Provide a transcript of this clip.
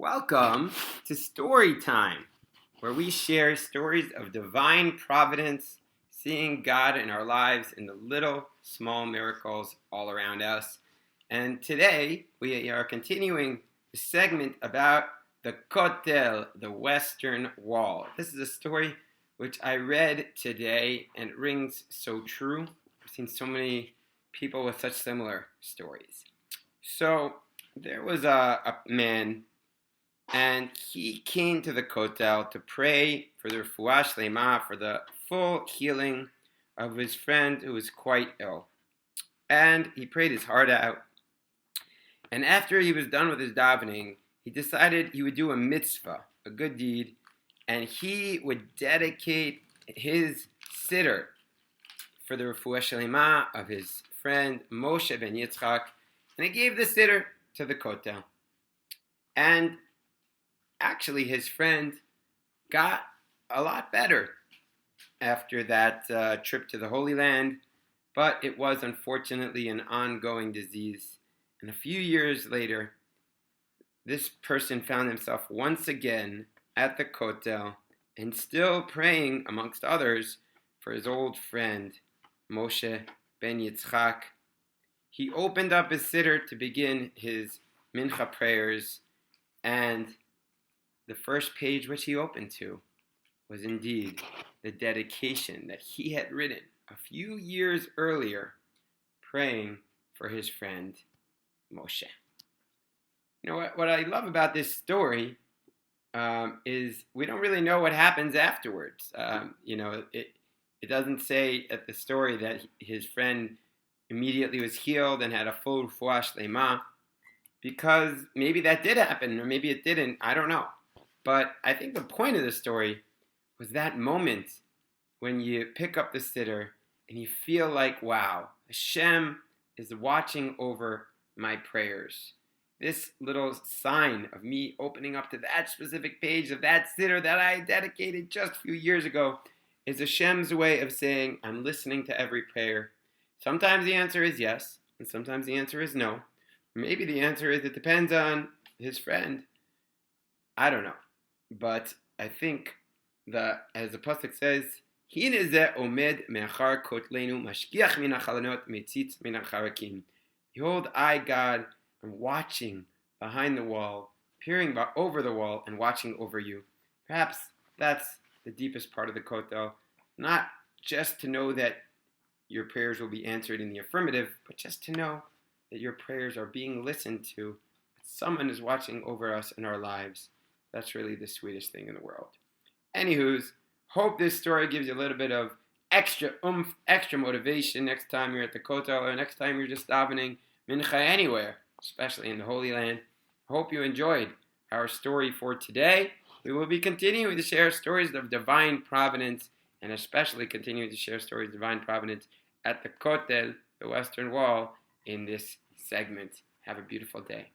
Welcome to Story Time, where we share stories of divine providence, seeing God in our lives in the little, small miracles all around us. And today, we are continuing the segment about the Kotel, the Western Wall. This is a story which I read today, and it rings so true. I've seen so many people with such similar stories. So, there was a man, and he came to the Kotel to pray for the refuah shlema, for the full healing of his friend who was quite ill. And he prayed his heart out. And after he was done with his davening, he decided he would do a mitzvah, a good deed, and he would dedicate his Siddur for the refuah shlema of his friend Moshe ben Yitzchak, and he gave the Siddur to the Kotel. And actually, his friend got a lot better after that trip to the Holy Land, but it was unfortunately an ongoing disease. And a few years later, this person found himself once again at the Kotel and still praying, amongst others, for his old friend, Moshe ben Yitzchak. He opened up his Siddur to begin his mincha prayers, and the first page which he opened to was indeed the dedication that he had written a few years earlier, praying for his friend Moshe. You know what I love about this story is we don't really know what happens afterwards. It doesn't say at the story that his friend immediately was healed and had a full refuah shlema, because maybe that did happen or maybe it didn't. I don't know. But I think the point of the story was that moment when you pick up the Siddur and you feel like, wow, Hashem is watching over my prayers. This little sign of me opening up to that specific page of that Siddur that I dedicated just a few years ago is Hashem's way of saying, I'm listening to every prayer. Sometimes the answer is yes, and sometimes the answer is no. Maybe the answer is it depends on his friend. I don't know. But I think that, as the pasuk says, Hine ze omed me'achar kotlenu mashgiach min hachalanot metzitz min hacharakim. Behold, I, God, am watching behind the wall, peering over the wall, and watching over you. Perhaps that's the deepest part of the Kotel. Not just to know that your prayers will be answered in the affirmative, but just to know that your prayers are being listened to. Someone is watching over us in our lives. That's really the sweetest thing in the world. Anywho's, hope this story gives you a little bit of extra oomph, extra motivation next time you're at the Kotel or next time you're just davening mincha anywhere, especially in the Holy Land. I hope you enjoyed our story for today. We will be continuing to share stories of divine providence, and especially continuing to share stories of divine providence at the Kotel, the Western Wall, in this segment. Have a beautiful day.